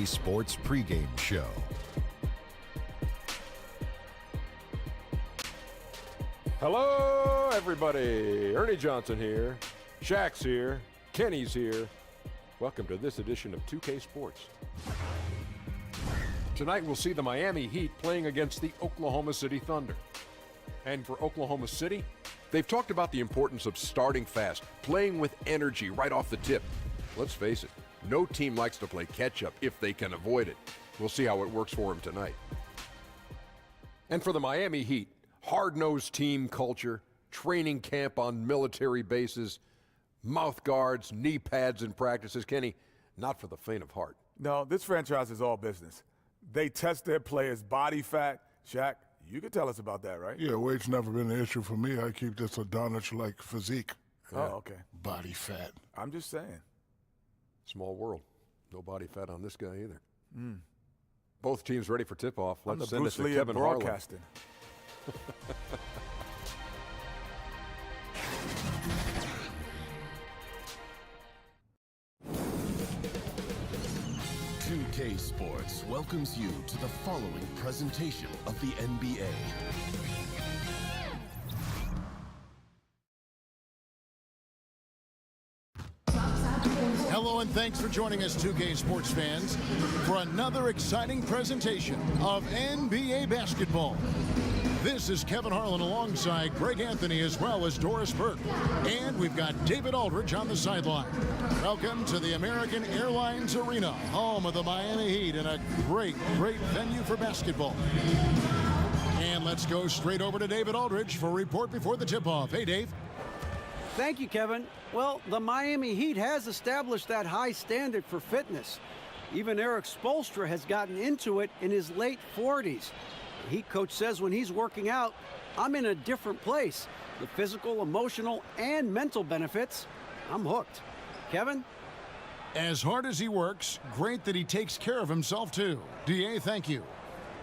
2K Sports pregame show. Hello, everybody. Ernie Johnson here. Shaq's here. Kenny's here. Welcome to this edition of 2K Sports. Tonight we'll see the Miami Heat playing against the Oklahoma City Thunder. And for Oklahoma City, they've talked about the importance of starting fast, playing with energy right off the tip. Let's face it, no team likes to play catch-up if they can avoid it. We'll see how it works for them tonight. And for the Miami Heat, hard-nosed team culture, training camp on military bases, mouth guards, knee pads in practices. Kenny, not for the faint of heart. No, this franchise is all business. They test their players' body fat. Shaq, you could tell us about that, right? Yeah, weight's never been an issue for me. I keep this Adonis-like physique. Oh, okay. Body fat. I'm just saying. Small world. No body fat on this guy either. Both teams ready for tip-off. Let's send it to Kevin Harlan. Broadcasting. K Sports welcomes you to the following presentation of the NBA. Hello and thanks for joining us, 2K Sports fans, for another exciting presentation of NBA basketball. This is Kevin Harlan alongside Greg Anthony as well as Doris Burke. And we've got David Aldridge on the sideline. Welcome to the American Airlines Arena, home of the Miami Heat, and a great venue for basketball. And let's go straight over to David Aldridge for a report before the tip-off. Hey, Dave. Thank you, Kevin. Well, the Miami Heat has established that high standard for fitness. Even Eric Spoelstra has gotten into it in his late 40s. The Heat coach says when he's working out, I'm in a different place. The physical, emotional, and mental benefits, I'm hooked. Kevin? As hard as he works, great that he takes care of himself, too. DA, thank you.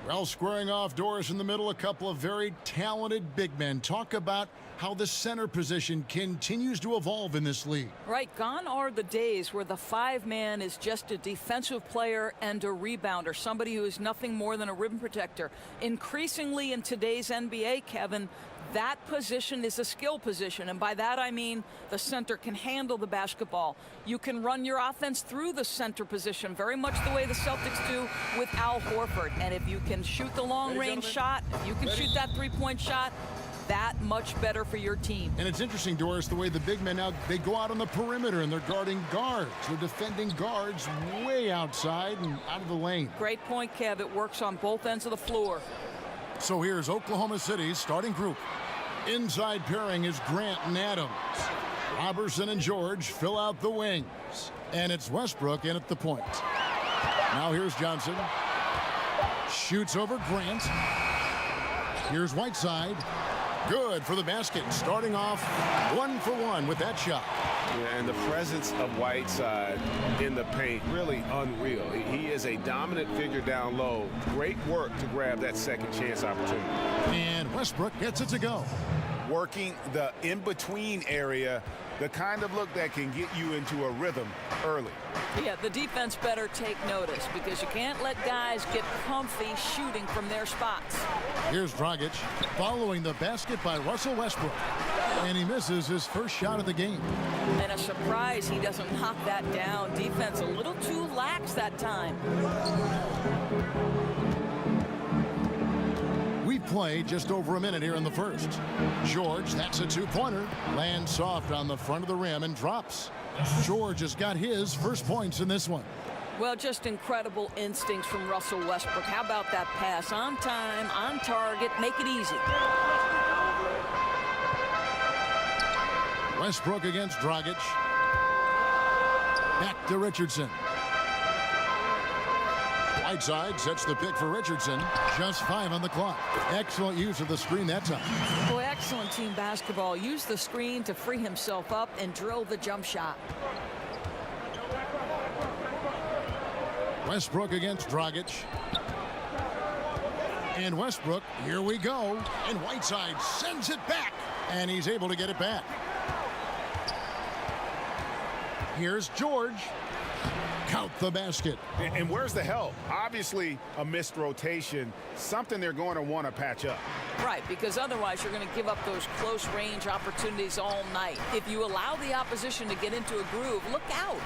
Well, squaring off Doris in the middle, a couple of very talented big men. Talk about how the center position continues to evolve in this league. Right, gone are the days where the five-man is just a defensive player and a rebounder, somebody who is nothing more than a rim protector. Increasingly in today's NBA, Kevin, that position is a skill position, and by that I mean the center can handle the basketball. You can run your offense through the center position, very much the way the Celtics do with Al Horford. And if you can shoot the long-range shot, if you can shoot that three-point shot, that much better for your team. And it's interesting, Doris, the way the big men now, they go out on the perimeter and they're guarding guards. They're defending guards way outside and out of the lane. Great point, Kev. It works on both ends of the floor. So here's Oklahoma City's starting group. Inside pairing is Grant and Adams. Robertson and George fill out the wings. And it's Westbrook in at the point. Now here's Johnson. Shoots over Grant. Here's Whiteside. Good for the basket. Starting off 1-for-1 with that shot. Yeah, and the presence of Whiteside in the paint, really unreal. He is a dominant figure down low. Great work to grab that second chance opportunity. And Westbrook gets it to go. Working the in-between area, the kind of look that can get you into a rhythm early. Yeah, the defense better take notice because you can't let guys get comfy shooting from their spots. Here's Dragic following the basket by Russell Westbrook. And he misses his first shot of the game. And a surprise he doesn't knock that down. Defense a little too lax that time. We've played just over a minute here in the first. George, that's a two-pointer. Lands soft on the front of the rim and drops. George has got his first points in this one. Well, just incredible instincts from Russell Westbrook. How about that pass? On time, on target, make it easy. Westbrook against Dragic. Back to Richardson. Whiteside sets the pick for Richardson. Just 5 on the clock. Excellent use of the screen that time. Boy, excellent team basketball. Use the screen to free himself up and drill the jump shot. Westbrook against Dragic. And Westbrook, here we go. And Whiteside sends it back. And he's able to get it back. Here's George. count the basket. And where's the help? Obviously, a missed rotation, something they're going to want to patch up. Right, because otherwise you're going to give up those close range opportunities all night. If you allow the opposition to get into a groove, look out.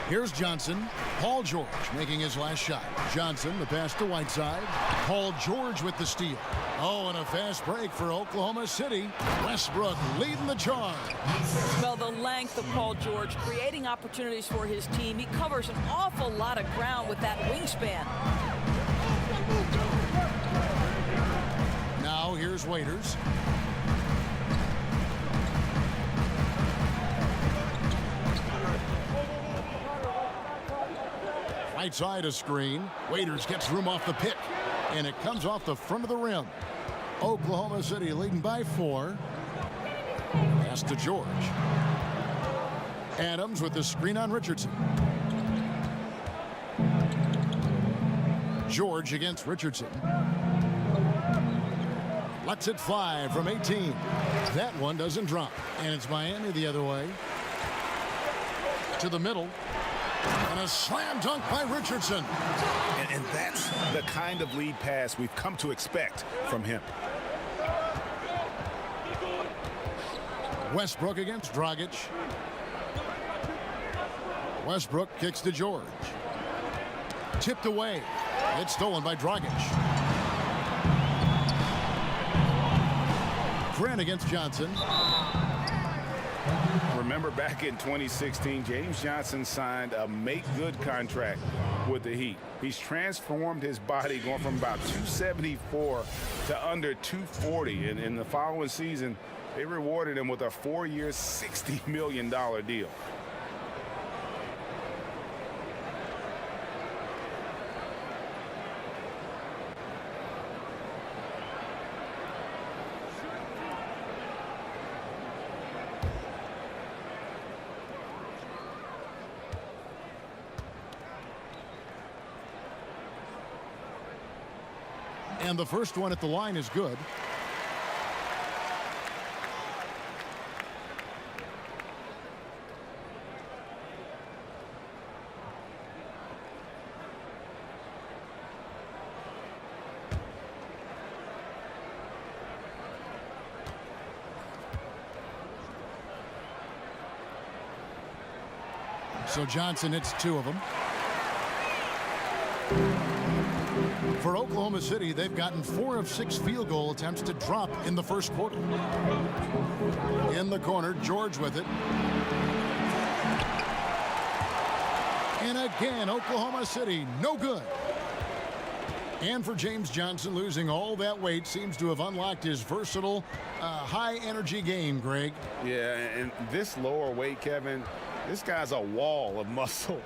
Here's Johnson. Paul George making his last shot. Johnson, the pass to Whiteside. Paul George with the steal. Oh, and a fast break for Oklahoma City. Westbrook leading the charge. Well, the length of Paul George creating opportunities for his team. He covers an awful lot of ground with that wingspan. Now here's Waiters. Right side a screen. Waiters gets room off the pick, and it comes off the front of the rim. Oklahoma City leading by 4. Pass to George. Adams with the screen on Richardson. George against Richardson. Lets it fly from 18. That one doesn't drop. And it's Miami the other way. To the middle. And a slam dunk by Richardson. And that's the kind of lead pass we've come to expect from him. Westbrook against Dragic. Westbrook kicks to George. Tipped away. It's stolen by Dragic. Grant against Johnson. Remember back in 2016, James Johnson signed a make-good contract with the Heat. He's transformed his body going from about 274 to under 240. And in the following season, they rewarded him with a 4-year, $60 million deal. And the first one at the line is good. So Johnson hits 2 of them. For Oklahoma City, they've gotten 4 of 6 field goal attempts to drop in the first quarter. In the corner, George with it. And again, Oklahoma City, no good. And for James Johnson, losing all that weight seems to have unlocked his versatile, high-energy game, Greg. Yeah, and this lower weight, Kevin, this guy's a wall of muscle.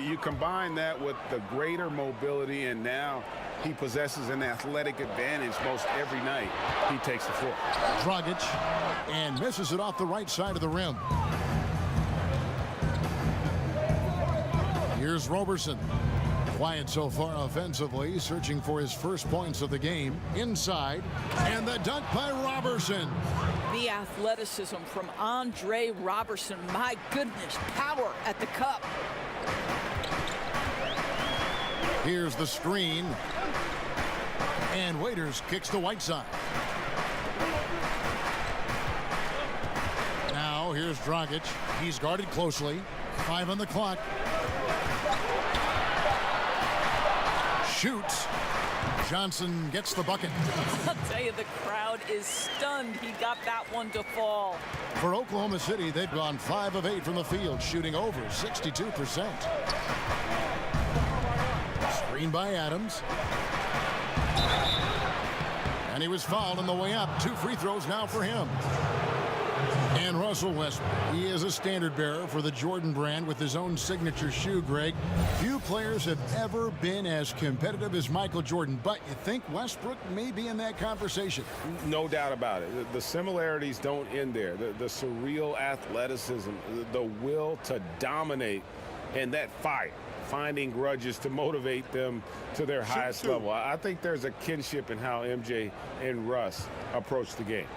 You combine that with the greater mobility, and now he possesses an athletic advantage most every night he takes the floor. Dragic, and misses it off the right side of the rim. Here's Roberson. Quiet so far offensively, searching for his first points of the game. Inside, and the dunk by Roberson. The athleticism from Andre Roberson. My goodness, power at the cup. Here's the screen. And Waiters kicks to Whiteside. Now here's Dragic. He's guarded closely. 5 on the clock. Shoots. Johnson gets the bucket. I'll tell you, the crowd is stunned he got that one to fall. For Oklahoma City, they've gone 5 of 8 from the field, shooting over 62%. Screen by Adams. And he was fouled on the way up. 2 free throws now for him. And Russell Westbrook, he is a standard bearer for the Jordan brand with his own signature shoe, Greg. Few players have ever been as competitive as Michael Jordan, but you think Westbrook may be in that conversation? No doubt about it. The similarities don't end there. The surreal athleticism, the will to dominate, and that fire, finding grudges to motivate them to their highest level. I think there's a kinship in how MJ and Russ approach the game.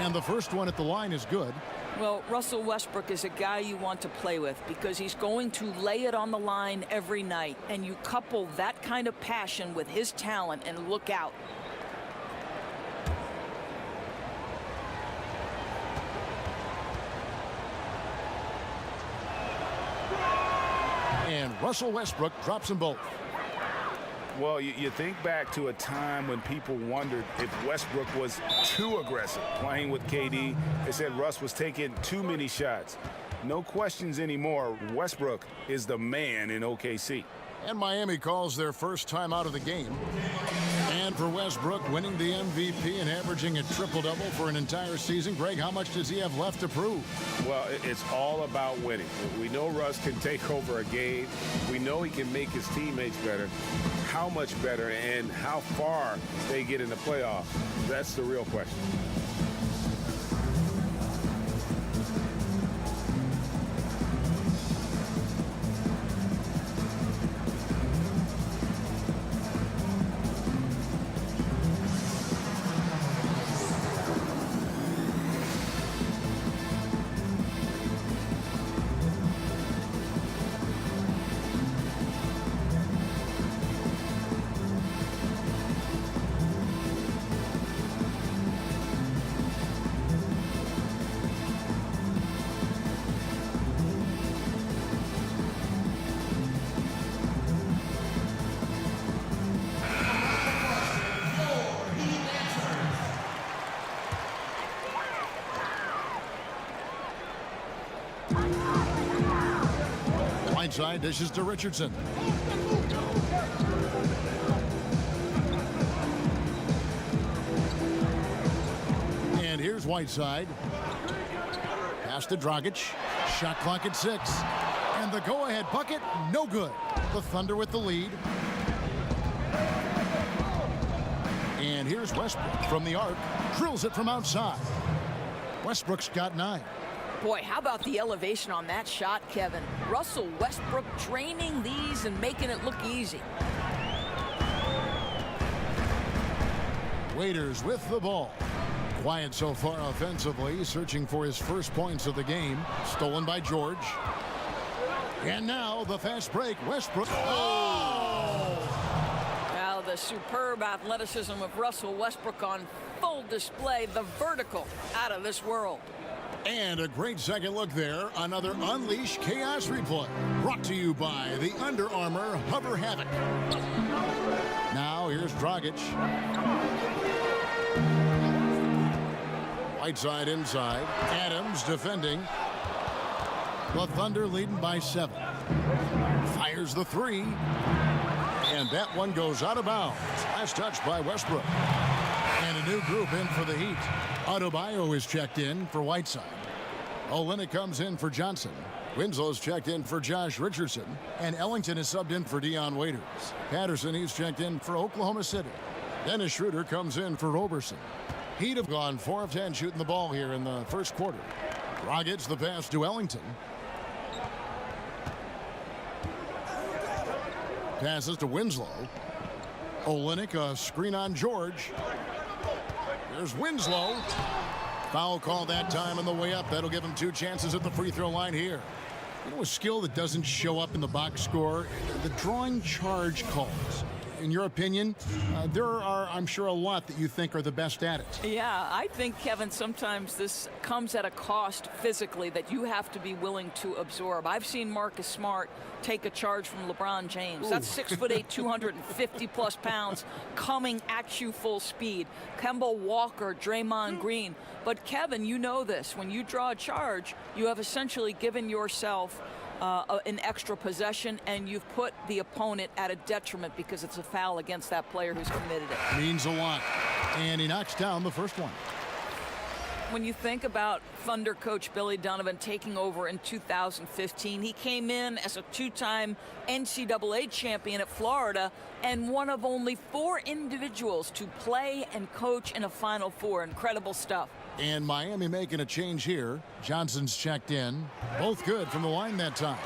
And the first one at the line is good. Well, Russell Westbrook is a guy you want to play with because he's going to lay it on the line every night. And you couple that kind of passion with his talent and look out. And Russell Westbrook drops them both. Well, you think back to a time when people wondered if Westbrook was too aggressive playing with KD. They said Russ was taking too many shots. No questions anymore. Westbrook is the man in OKC. And Miami calls their first time out of the game. And for Westbrook, winning the MVP and averaging a triple-double for an entire season. Greg, how much does he have left to prove? Well, it's all about winning. We know Russ can take over a game. We know he can make his teammates better. How much better and how far they get in the playoffs, that's the real question. Side dishes to Richardson. And here's Whiteside. Pass to Dragic. Shot clock at 6. And the go-ahead bucket, no good. The Thunder with the lead. And here's Westbrook from the arc. Drills it from outside. Westbrook's got 9. Boy, how about the elevation on that shot, Kevin? Russell Westbrook draining these and making it look easy. Waiters with the ball. Quiet so far offensively, searching for his first points of the game. Stolen by George. And now the fast break. Westbrook. Oh! Now the superb athleticism of Russell Westbrook on full display. The vertical out of this world. And a great second look there. Another Unleash Chaos replay. Brought to you by the Under Armour Hover Havoc. Now here's Dragic. Whiteside inside. Adams defending. The Thunder leading by 7. Fires the 3. And that one goes out of bounds. Last touch by Westbrook. And a new group in for the Heat. Adebayo is checked in for Whiteside. Olynyk comes in for Johnson. Winslow's checked in for Josh Richardson. And Ellington is subbed in for Dion Waiters. Patterson, he's checked in for Oklahoma City. Dennis Schroeder comes in for Roberson. Heat have gone 4 of 10 shooting the ball here in the first quarter. Dragic the pass to Ellington. Passes to Winslow. Olynyk, a screen on George. There's Winslow. Foul call that time on the way up. That'll give him 2 chances at the free throw line here. You know, a skill that doesn't show up in the box score, the drawing charge calls. In your opinion, there are, I'm sure, a lot that you think are the best at it. Yeah, I think, Kevin, sometimes this comes at a cost physically that you have to be willing to absorb. I've seen Marcus Smart take a charge from LeBron James. Ooh. That's 6'8", 250-plus pounds coming at you full speed. Kemba Walker, Draymond Green. But, Kevin, you know this. When you draw a charge, you have essentially given yourself an extra possession, and you've put the opponent at a detriment because it's a foul against that player who's committed it. Means a lot. And he knocks down the first one. When you think about Thunder coach Billy Donovan taking over in 2015, he came in as a 2-time NCAA champion at Florida and one of only 4 individuals to play and coach in a Final Four. Incredible stuff. And Miami making a change here. Johnson's checked in. Both good from the line that time.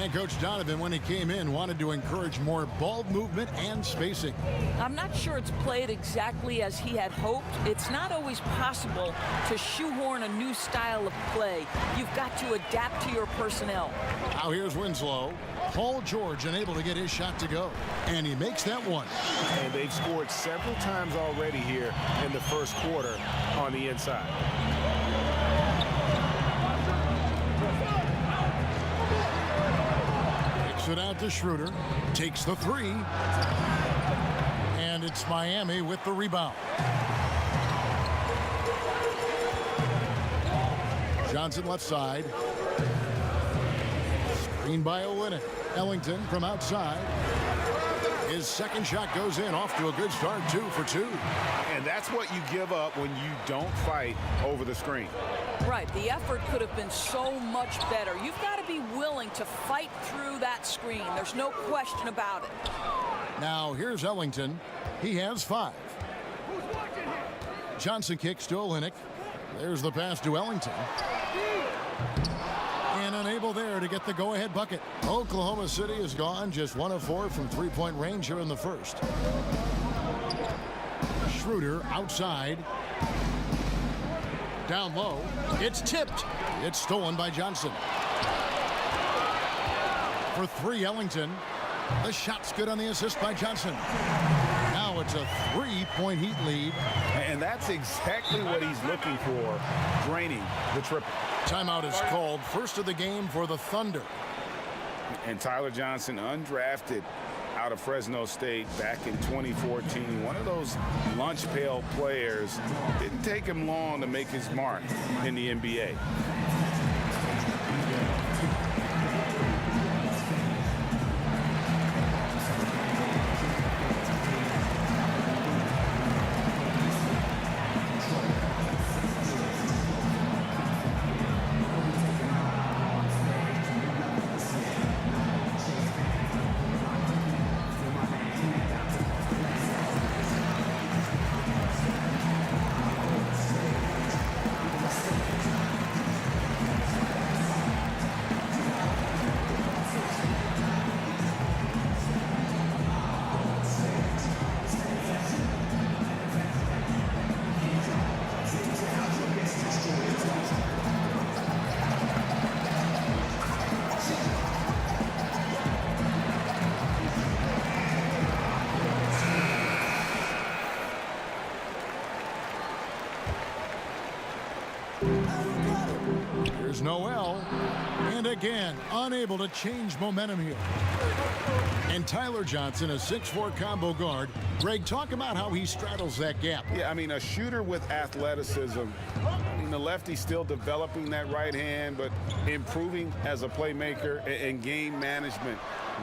And Coach Donovan, when he came in, wanted to encourage more ball movement and spacing. I'm not sure it's played exactly as he had hoped. It's not always possible to shoehorn a new style of play. You've got to adapt to your personnel. Now here's Winslow. Paul George unable to get his shot to go. And he makes that one. And they've scored several times already here in the first quarter on the inside. It out to Schroeder, takes the three, and it's Miami with the rebound. Johnson left side. Screen by Olynyk. Ellington from outside. His second shot goes in, off to a good start, 2 for 2. And that's what you give up when you don't fight over the screen. Right, the effort could have been so much better. You've got to be willing to fight through that screen. There's no question about it. Now here's Ellington. He has 5. Johnson kicks to Olynyk. There's the pass to Ellington. And unable there to get the go-ahead bucket. Oklahoma City is gone, just 1 of 4 from three-point range here in the first. Schroeder outside. Down low. It's tipped. It's stolen by Johnson. For 3, Ellington. The shot's good on the assist by Johnson. Now it's a 3-point Heat lead. And that's exactly what he's looking for, draining the triple. Timeout is called. First of the game for the Thunder. And Tyler Johnson, undrafted out of Fresno State back in 2014. One of those lunch pail players. Didn't take him long to make his mark in the NBA. Here's Noel. And again, unable to change momentum here. And Tyler Johnson, a 6'4" combo guard. Greg, talk about how he straddles that gap. Yeah, I mean, a shooter with athleticism. I mean, the lefty's still developing that right hand, but improving as a playmaker and game management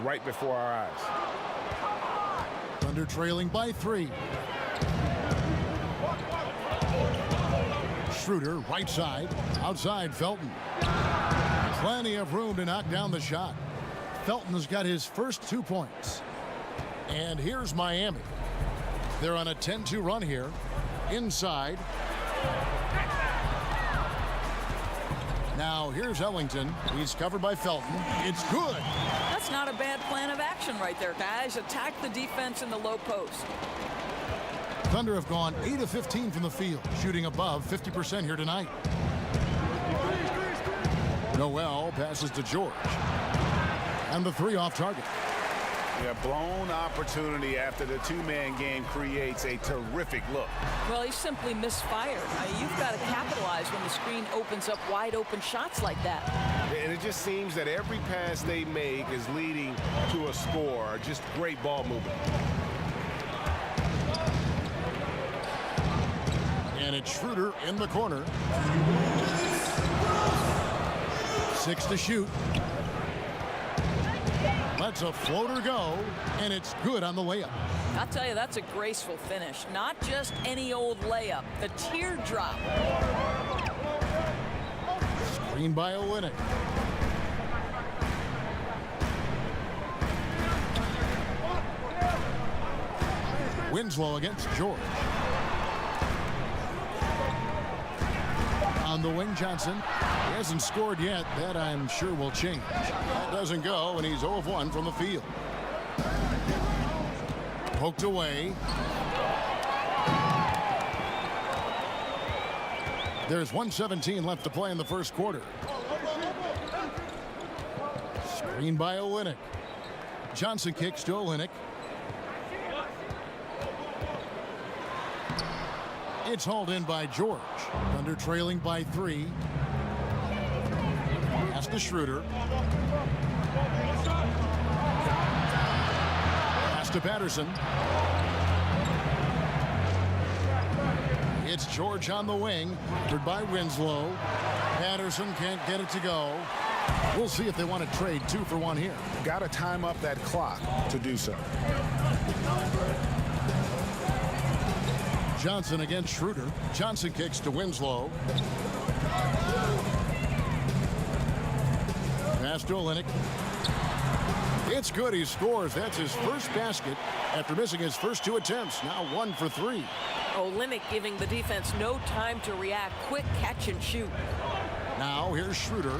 right before our eyes. Thunder trailing by 3. Schroeder, right side. Outside, Felton. Plenty of room to knock down the shot. Felton's got his first 2 points. And here's Miami. They're on a 10-2 run here. Inside. Now here's Ellington. He's covered by Felton. It's good. That's not a bad plan of action right there, guys. Attack the defense in the low post. Thunder have gone 8 of 15 from the field, shooting above 50% here tonight. Noel passes to George. And the 3 off target. Yeah, blown opportunity after the two-man game creates a terrific look. Well, he simply misfired. You've got to capitalize when the screen opens up wide open shots like that. And it just seems that every pass they make is leading to a score. Just great ball movement. And it's Schroeder in the corner. 6 to shoot. Lets a floater go, and it's good on the layup. I'll tell you, that's a graceful finish. Not just any old layup. The teardrop. Screen by Olynyk. Winslow against George. On on the wing, Johnson. He hasn't scored yet. That, I'm sure, will change. That doesn't go, and he's 0 of 1 from the field. Poked away. There's 1:17 left to play in the first quarter. Screen by Olynyk. Johnson kicks to Olynyk. It's hauled in by George. Thunder trailing by 3. Pass to Schroeder. Pass to Patterson. It's George on the wing. Entered by Winslow. Patterson can't get it to go. We'll see if they want to trade 2 for 1 here. Got to time up that clock to do so. Johnson against Schroeder. Johnson kicks to Winslow. Pass to Olynyk. It's good. He scores. That's his first basket after missing his first 2 attempts. Now 1 for 3. Olynyk giving the defense no time to react. Quick catch and shoot. Now here's Schroeder.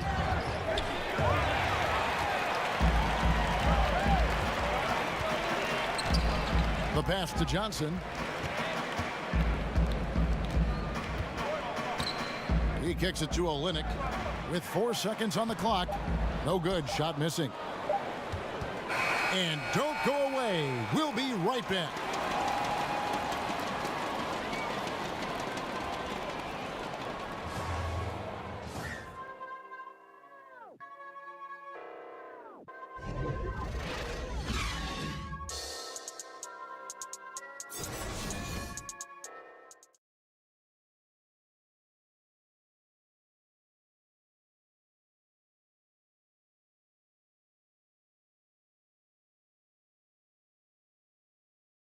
The pass to Johnson. He kicks it to Olynyk with 4 seconds on the clock. No good. Shot missing. And don't go away. We'll be right back.